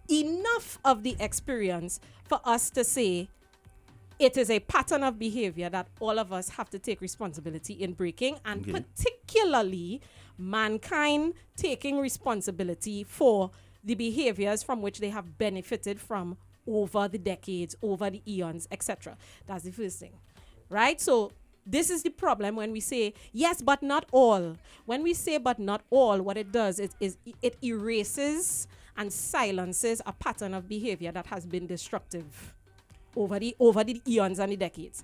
enough of the experience for us to say it is a pattern of behavior that all of us have to take responsibility in breaking, and Okay. particularly mankind taking responsibility for the behaviors from which they have benefited from over the decades, over the eons, etc. That's the first thing, right? So this is the problem when we say yes, but not all. When we say but not all, what it does is it erases and silences a pattern of behavior that has been destructive over the eons and the decades.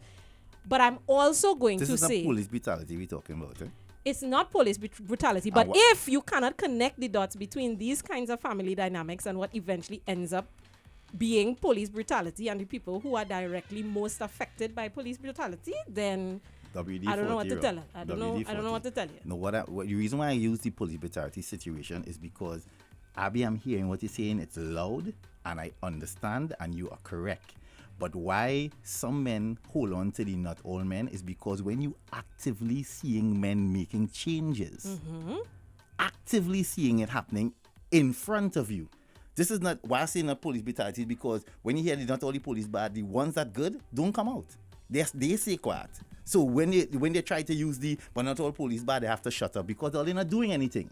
But I'm also going This to is say a police brutality we're talking about. it's not police brutality, but what- if you cannot connect the dots between these kinds of family dynamics and what eventually ends up being police brutality and the people who are directly most affected by police brutality, then WD-40. I don't know what to tell her. I don't know WD-40. what to tell you. No, the reason why I use the police brutality situation is because, Abby, I'm hearing what you're saying. It's loud, and I understand, and you are correct. But why some men hold on to the not all men is because when you actively seeing men making changes, actively seeing it happening in front of you. This is not why I say not police brutality, because when you hear the not all the police bad, the ones that good don't come out. They stay quiet. So when they try to use the but not all police bad, they have to shut up because they're not doing anything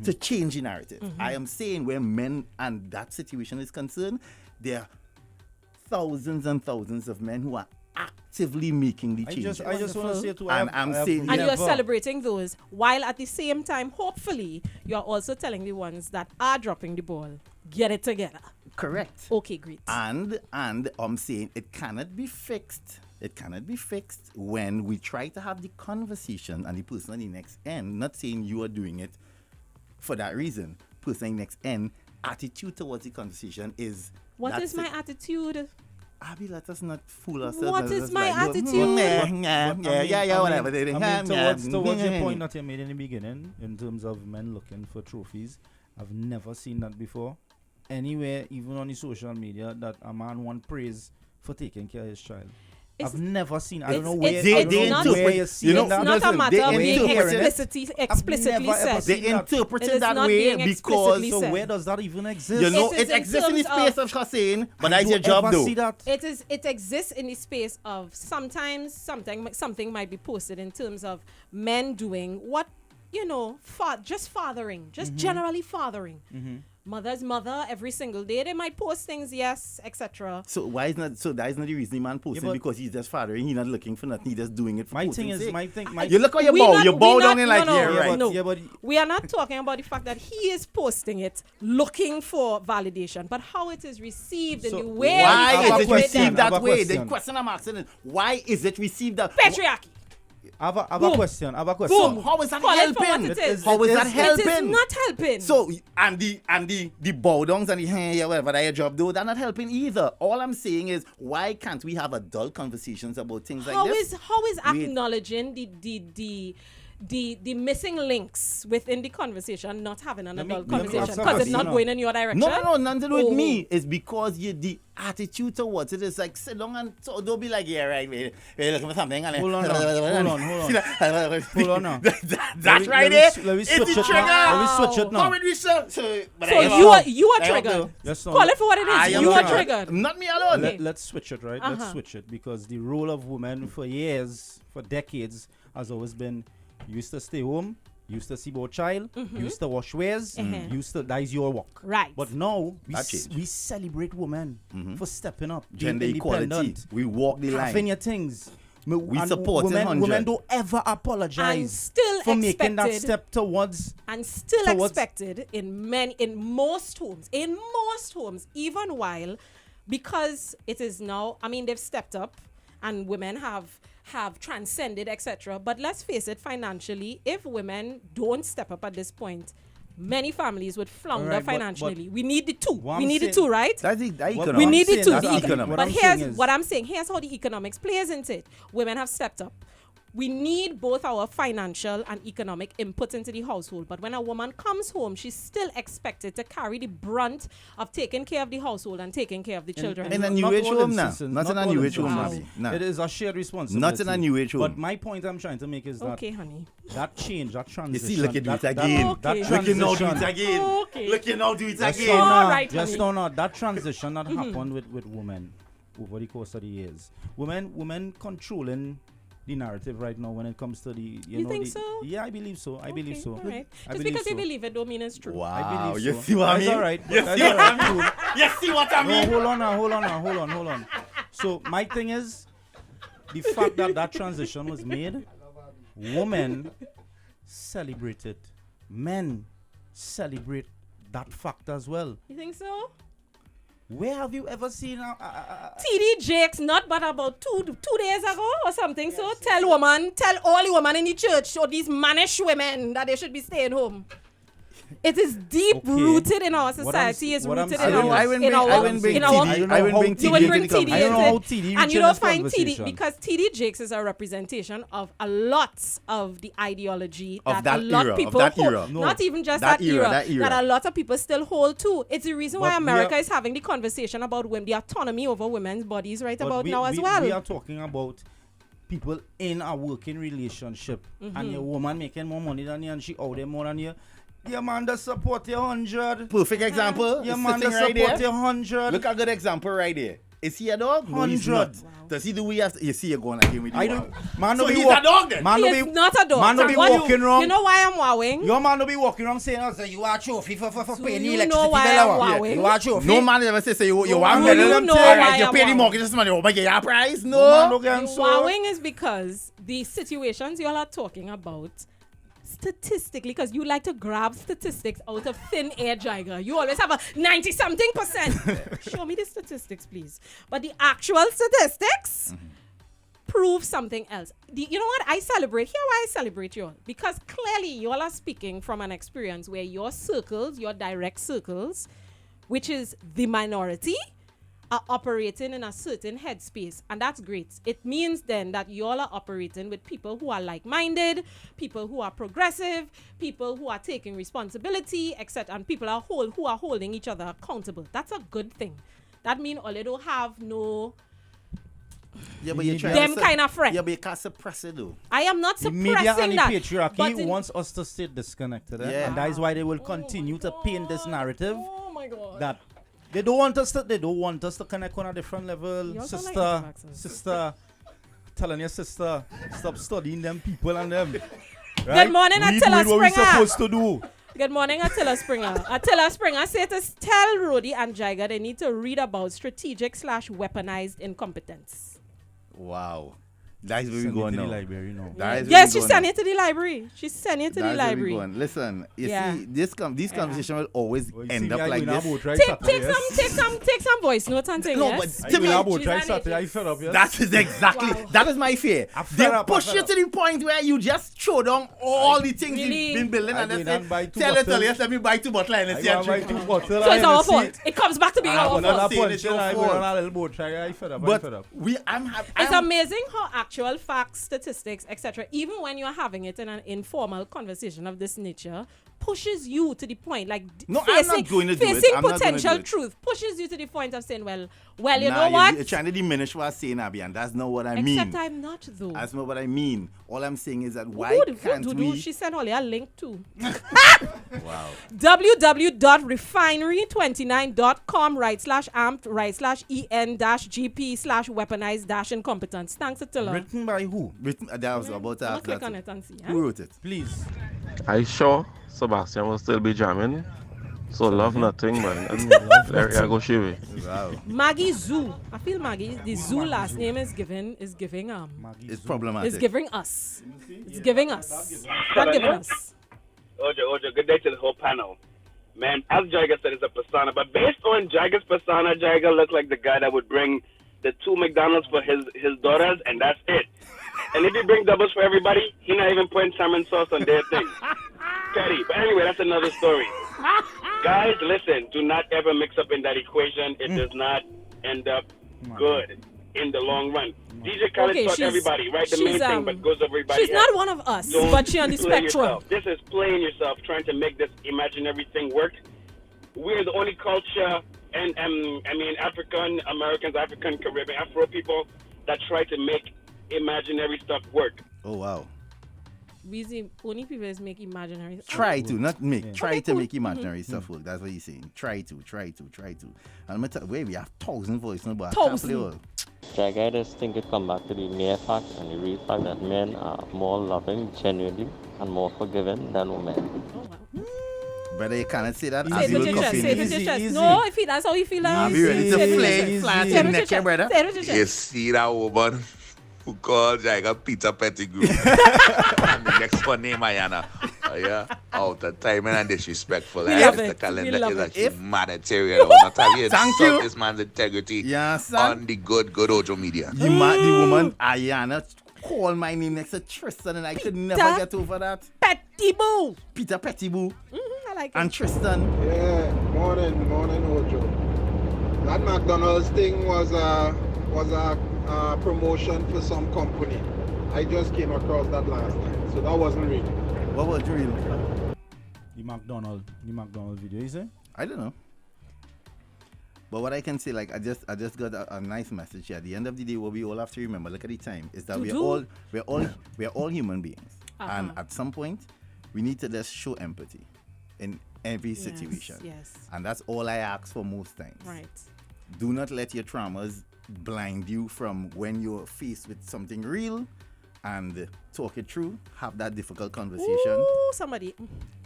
to change the narrative. I am saying where men and that situation is concerned, there are thousands and thousands of men who are actively making the changes. I just want to say too. And I'm saying- And you're never- celebrating those, while at the same time, hopefully, you're also telling the ones that are dropping the ball, get it together. Correct. Okay, great. And I'm saying it cannot be fixed. It cannot be fixed when we try to have the conversation and the person on the next end, not saying you are doing it for that reason, person on the next end, attitude towards the conversation is... What that's is my it. attitude? Abby, let us not fool ourselves. What Let is us my like, attitude? whatever. Towards your point that you made in the beginning, in terms of men looking for trophies, I've never seen that before. Anywhere, even on the social media, that a man want praise for taking care of his child. It's- I've never seen. I don't know it's- where. I it's don't know not- where you see you know, It's that. not a listen, matter they of being interpret it. explicitly never ever said. seen They interpret It it is that not way being because... explicitly So said. where does that even exist? You know, It is it exists in the terms space of- of Hussein, but I that's your don't job ever though. see that. It exists in the space of sometimes something might be posted in terms of men doing what, just fathering, just generally fathering. Mother's mother every single day. They might post things, yes, etc. So why is not? So that is not the reason the man posting but- because he's just fathering. He's not looking for nothing. He's just doing it for My posting thing is, sake. my thing, You look how you We bow. not- You we bow not- down and like, no, yeah, no, right. no. Yeah, but We are not talking about the fact that he is posting it looking for validation, but how it is received So in the way Why I have is a it question, received I have that a way? The question. question I'm asking is, why is it received that? patriarchy. I have a Boom. question. I have a question. Boom. How is that Call it for helping? what it is. How is that It is helping? It is not helping. So and the bow downs and the hey, whatever that your job do, they're not helping either. All I'm saying is, why can't we have adult conversations about things like this? How is Wait. acknowledging the missing links within the conversation not having an Let me- adult let me conversation ask because it's something. not No. going in your direction? No, nothing to do with Oh. me. It's because the attitude towards it is like sit down and so don't be like, yeah, right, we're looking for something. And Hold on now. Hold on. Hold on now. That's right there. Let me It's switch the it trigger. now. Let me switch it now. How would we so So but you are I don't triggered. know. Yes, no. Call it for what it I is. am You are triggered. triggered. Not me alone. Okay. Let's switch it, right? Uh-huh. Let's switch it because the role of women for years, for decades, has always been you used to stay home, you used to see about child, you used to wash wares, you used to that is your work. Right. But now That changed. we celebrate women for stepping up, Gender being equality. independent, We walk the having line. your things. We And support women, 100. women don't ever And apologize still for making that expected- step towards. And still towards- expected in most homes, even while, because it is now, I mean, they've stepped up and women have transcended, etc. But let's face it, financially, if women don't step up at this point, many families would flounder Alright, but- financially. We need the two. What We I'm need the saying- two, right? That's the What- economics. We I'm need saying it to that's the the economics. economics. But What I'm here's saying is- what I'm saying. Here's how the economics plays into it. Women have stepped up. We need both our financial and economic input into the household. But when a woman comes home, she's still expected to carry the brunt of taking care of the household and taking care of the children. in a not new age all home now. instances, Not in a all new age home, instances. Abby. Nah. It is a shared responsibility. Not in a new age home. But my point I'm trying to make is that Okay, honey. that change, that You transition. see, look at do it that- again. Okay. That Look Look at now do transition. it again. Okay. Look at now do it Just again. now, All right, just honey. now, that transition that happened with women over the course of the years. Women controlling the narrative right now when it comes to the You think so? Yeah, I believe so. I believe Okay, so. all right. I Just believe because you so. believe it don't mean it's true. I Wow, believe you so. see what I That's mean? all right. You That's see all what I right. mean? You see what I No, mean? hold on. So my thing is, the fact that that transition was made, women celebrate it. Men celebrate that fact as well. You think so? Where have you ever seen TD Jakes not but about two days ago or something. So tell all the women in the church or these mannish women that they should be staying home. It is deep Okay. rooted in our What I'm- society. It's what I'm rooted saying in is- our I wouldn't bring in our TD. know I wouldn't how bring TD you would bring into the TD I don't know how into TD it, reach and you in don't this find TD conversation. because TD Jakes is a representation of a lot of the ideology Of that that a lot era, of of people that hold. era. No. Not even just That that, era, era, that era. that a lot of people still hold to. It's the reason why But we America are- is having the conversation about women, the autonomy over women's bodies right But about we- now as we- well. We are talking about people in a working relationship and your woman making more money than you and she out there more than you. Your man does support your 100. Perfect example. Your It's man sitting does right support there. your 100. Look at a good example right there. Is he a dog? No, he's 100. not. Does he do we have to, you see you're going again with I you. don't. Man, So no be he's walk- a dog then? Man, He no is be not a dog. Man, no be What you- walking wrong. You know why I'm wowing? Your man no be walking around saying, "Oh, so you are trophy for So paying the you electricity know why bill, I'm hour. wowing? You are trophy." No man ever say you Do want you medal. know Alright, why you I'm pay the wowing? mortgage this money. Oh, but get your prize? No man No. no get The so. wowing is because the situations you all are talking about statistically, because you like to grab statistics out of thin air, Jaiga. You always have a 90-something%. Show me the statistics, please. But the actual statistics prove something else. You know what? I celebrate. Here why I celebrate you all. Because clearly you all are speaking from an experience where your circles, your direct circles, which is the minority, are operating in a certain headspace, and that's great. It means then that you all are operating with people who are like-minded, people who are progressive, people who are taking responsibility, etc., and people are who are holding each other accountable. That's a good thing. That means all they don't have no Yeah, but you're trying them to kind of friend. Yeah, but you can't suppress it though. I am not The suppressing media and the that. patriarchy but in- wants us to stay disconnected, Yeah. and that is why they will continue to paint this narrative Oh my God. that they don't want us to connect on a different level. You also like Sister, anti-vaxxers. sister, telling your sister, stop studying them people and them. Good morning, we Attila doing what we Springer. supposed to do. Good morning, Attila Springer. Attila Springer said to tell Rudy and Jaiga they need to read about strategic/weaponized incompetence. Wow. That's where we Send it going to the now. library now. That is where Yes, we she's going sending it to the library. She's sending it to the That's where we library. going. Listen, you Yeah. see, these conversation will always Well, you see end me, up I like go in a this. boat ride Take Saturday, some voice notes and things. No, yes? but I to go in me, a boat She's ride an Saturday, I idiot. fed up, yes? that is exactly, Wow. that is my fear. I'm fed They up, I'm push fed you up. to the point where you just throw down all the things Really? you've been building I and go then in say, and buy two tell it, bottles. yes, let me buy 2 bottles and I let's go and buy see. 2 bottles. So it's our fault. It comes back to being I our go on a fault. saying punch it's your and I go fault. on a little boat ride. I fed up, But fed up. It's amazing how actual facts, statistics, etc., even when you're having it in an informal conversation of this nature, pushes you to the point, like No, I'm not going to do it. facing I'm not gonna potential do it. truth pushes you to the point of saying, well, you Nah, know what? You're trying to diminish what I'm saying, Abby, and that's not what I Except mean. I'm not, though. That's not what I mean. All I'm saying is that why Who can't we... she sent Holly a link to. Wow. www.refinery29.com /amp/en-gp/weaponized-incompetence. Thanks, Attila. Written by who? That was about to I'll ask click that. on it and see. Who wrote it? Please. Are you sure Sebastian will still be jamming? So love nothing, man. There you go, Shivi. Wow. Maggie Zoo. I feel the Zoo last name is giving It's problematic. It's giving us. It's giving us. Not giving us. Ojo, good day to the whole panel. Man, as Jaiga said, it's a persona, but based on Jaiga's persona, Jaiga looks like the guy that would bring the 2 McDonald's for his daughters, and that's it. And if he bring doubles for everybody, he not even putting salmon sauce on their thing. Petty. But anyway, that's another story. Guys, listen, do not ever mix up in that equation. It does not end up good in the long run. DJ Khaled taught everybody, right? The main thing, but goes over everybody. She's not one of us, but she's on the play spectrum. yourself. This is playing yourself, trying to make this imaginary thing work. We're the only culture, and I mean, African Americans, African Caribbean, Afro people that try to make imaginary stuff work. Oh, wow. We the only people is make imaginary. Try to, not make. Yeah. Try Okay, to cool. make imaginary stuff work. That's what he's saying. Try to. And I'm going to wait, we have 1,000 voices, no, but I can't play 1,000. all. Jaiga, I just think it come back to the mere fact and the real fact that men are more loving, genuinely, and more forgiving than women. Oh, wow. Brother, you cannot say that. Easy. Say as it you with will your chest. coffee Say it me. with your Easy, chest. easy. No, if that's how you feel. Are you ready to say it with your flay chest. flat Say it in with your neck, chest. brother? Say it with your You chest. see that woman who called Jaiga Peter Pettigrew? And the next one name Ayana. Yeah, out of time and disrespectful. We love The it. calendar We love is it. actually humanitarian. Not have you Thank insult you. this man's integrity Yeah, son. on the good Ojo media. The woman, Ayana, called my name next to Tristan, and I could never get over that. Petty boo. Peter Pettiboo I like it. and Tristan. Yeah, morning, Ojo. That McDonald's thing was a promotion for some company. I just came across that last time, so that wasn't real. What was real? The McDonald video, is it? I don't know. But what I can say, like I just got a nice message here. At the end of the day, what we all have to remember, look at the time, is that we're all human beings. And at some point, we need to just show empathy in every situation. Yes. And that's all I ask for most times. Right. Do not let your traumas blind you from when you're faced with something real, and talk it through. Have that difficult conversation. Ooh, somebody.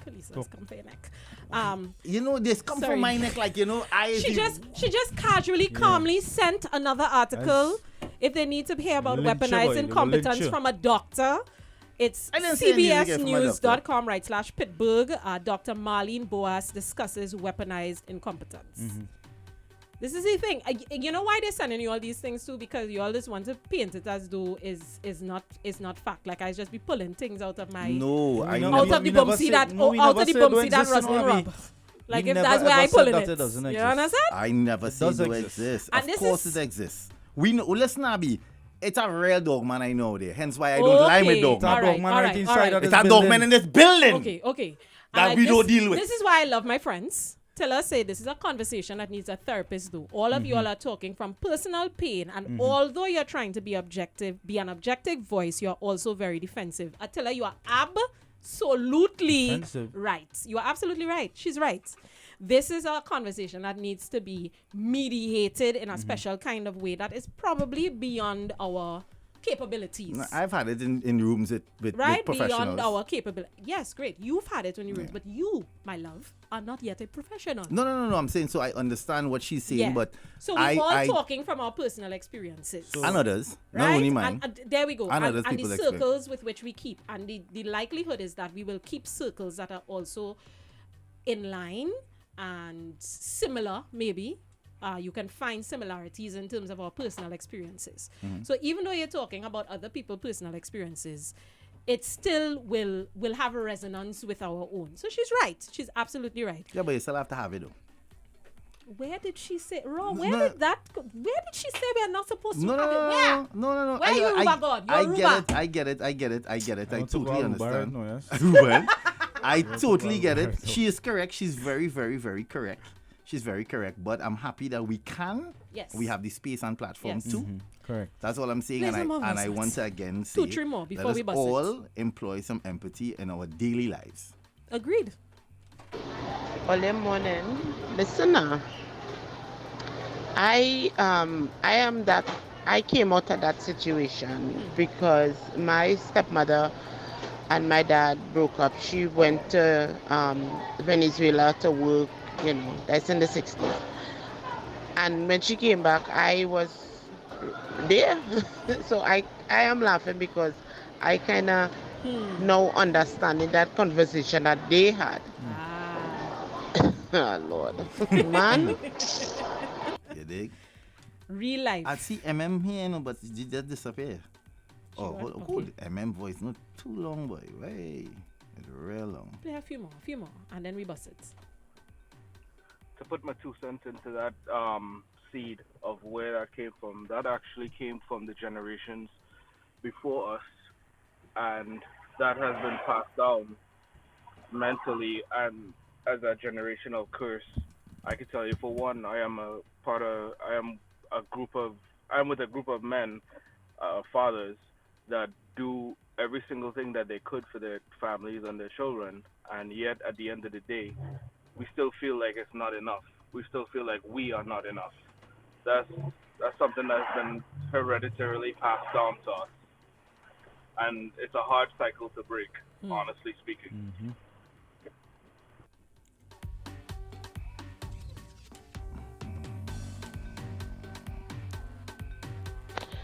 Police has come for your neck. You know, this come Sorry. from my neck, like, you know, She just casually, calmly sent another article. If they need to hear about Lynch her, weaponized boy, incompetence lynch her. from a doctor, it's I didn't say anything from a doctor. cbsnews.com /Pittsburgh. Dr. Marlene Boas discusses weaponized incompetence. This is the thing. You know why they're sending you all these things too? Because you all just want to paint it as though is not fact. Like I just be pulling things out of my out of the bumsy that Russell rub. Like if that's where I pulling it. You understand? I never said it exists. Of course it exists. We know. Listen, Abby. It's a real dog man I know there. Hence why I don't lie with dog man. It's a dog man in this building. Okay. That we don't deal with. This is why I love my friends. Tell us, say this is a conversation that needs a therapist do. All of you all are talking from personal pain, and although you're trying to be objective, be an objective voice, you're also very defensive. I tell her you are absolutely Defensive. right. You are absolutely right. She's right. This is a conversation that needs to be mediated in a special kind of way that is probably beyond our capabilities. No, I've had it in rooms with Right, professionals. beyond our capability. Yes, great. You've had it when you rooms, but you, my love, are not yet a professional. No. I'm saying, so I understand what she's saying, but so we're all talking from our personal experiences. And others, right? not only mine. And there we go. And And other the people's circles with which we keep. And the likelihood is that we will keep circles that are also in line and similar, maybe. You can find similarities in terms of our personal experiences. So even though you're talking about other people's personal experiences, it still will have a resonance with our own. So she's right. She's absolutely right. Yeah, but you still have to have it, though. Where did she say, Ron, where did she say we are not supposed to have it? Where? No. Where you, Ruba God? I get it. I totally understand. No, yes. Ruben, I totally get it. She is correct. She's very, very, very correct. She's very correct. But I'm happy that we can. Yes. We have the space and platform too. Correct. That's all I'm saying. Please, And I'm I want to again say, 2-3 more before let we us bust it. all employ some empathy in our daily lives. Agreed. Early morning. Listen now. I came out of that situation because my stepmother and my dad broke up. She went to Venezuela to work, that's in the 60s. And when she came back, I was there. So I am laughing because I kind of now understanding that conversation that they had. Oh, Lord. Man. You dig? Real life. I see here, but it just disappear. Hold voice, not too long, boy. Hey, it's real long. Play a few more, and then we bust it. To put my 2 cents into that seed of where that came from, that actually came from the generations before us, and that has been passed down mentally and as a generational curse. I can tell you, for one, I am with a group of men, fathers, that do every single thing that they could for their families and their children, and yet at the end of the day, we still feel like it's not enough. We still feel like we are not enough. That's something that's been hereditarily passed down to us, and it's a hard cycle to break, honestly speaking.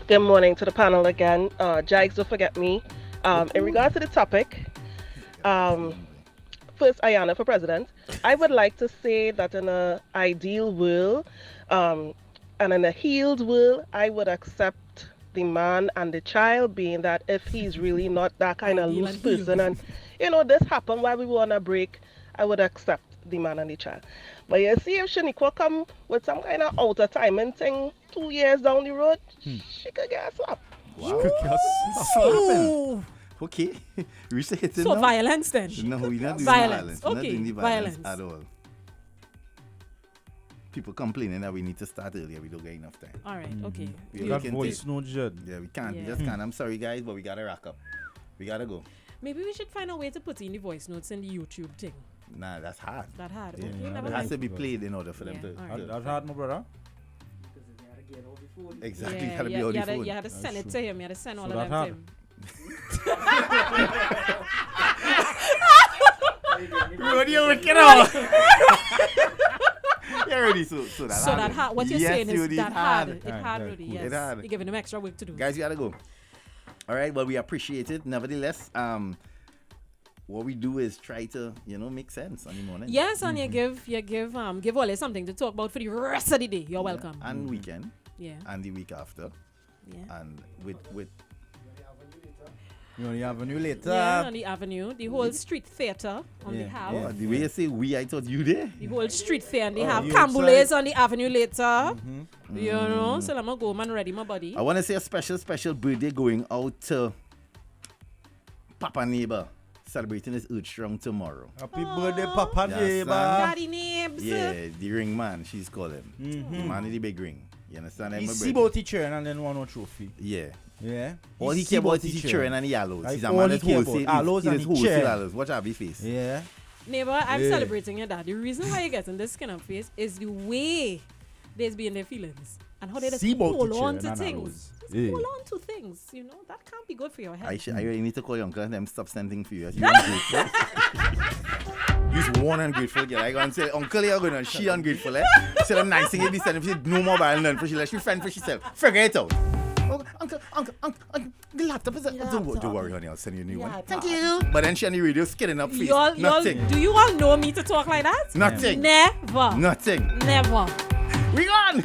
Good morning to the panel again. Jaiga, don't forget me. In regards to the topic, first, Ayana for president. I would like to say that in an ideal world and in a healed world, I would accept the man and the child, being that if he's really not that kind of loose person and, this happened while we were on a break, I would accept the man and the child. But you see, if Shaniqua come with some kind of outer timing thing 2 years down the road, she could get slapped. Wow. Ooh. Okay. We say it So now? violence then? No, we're not doing Violence. violence. We're not Okay, doing the violence violence. at all. People complaining that we need to start earlier. We don't get enough time. All right, okay. We got voice note, Judd. Yeah, we can't. We Yeah. just can't. I'm sorry, guys, but we got to rack up. We got to go. Maybe we should find a way to put in the voice notes in the YouTube thing. Nah, that's hard. That hard. Yeah, Okay, never it has mind. to be played in order for them to. all right. That's hard, my brother. Exactly. Yeah, Gotta be you on the had to- phone. you had to send it to him. You had to send all So of them that to him. Rudy, you're wicked out. You're ready, so that's So that hard. What you're saying is Rudy, that hard. It Alright, hard, right, Rudy. cool. Yes. It hard. You're giving him extra work to do. Guys, you gotta go. All right, well, we appreciate it. Nevertheless, what we do is try to, make sense on the morning. Yes, and you give Ole something to talk about for the rest of the day. You're welcome. And weekend. Yeah. And the week after. Yeah. And with You on the avenue later. Yeah, on the avenue, the whole street theater on the have. Oh, the way you say we, I thought you there. The whole street fair, and they Oh, have you cambules inside? on the avenue later. You know, so I'm gonna go man ready my body. I want to say a special birthday going out to Papa Neighbor, celebrating his Earth Strong tomorrow. Happy birthday, Papa You Neighbor. understand? Daddy Nibs. Yeah, the ring man, she's called him. The man in the big ring. You understand? He My see birthday. about teacher and then one trophy. Yeah. Yeah. All he care about is the children and the yellows. Like He's a all man he that care wholesale. about, aloes He and is the wholesale chair. aloes. Watch out, be face. Yeah. Neighbor, I'm Yeah. celebrating your dad. The reason why you're getting this kind of face is the way There's being their feelings. And how they just See about hold the on chair to and things. arrows. Just hold on to things, you know. That can't be good for your health. I really need to call your uncle and them stop sending for you. You ungrateful. You're one ungrateful girl. I go and say, uncle, you're going to she ungrateful, eh? Say the nice thing you be sending, she no mobile none for she let she fend for herself. Figure it out. Oh, uncle, the laptop is don't worry, honey, I'll send you a new one. Thank you. But then she on the radio skidding up face. Nothing. Do you all know me to talk like that? Nothing. Never. Nothing. Never. We gone.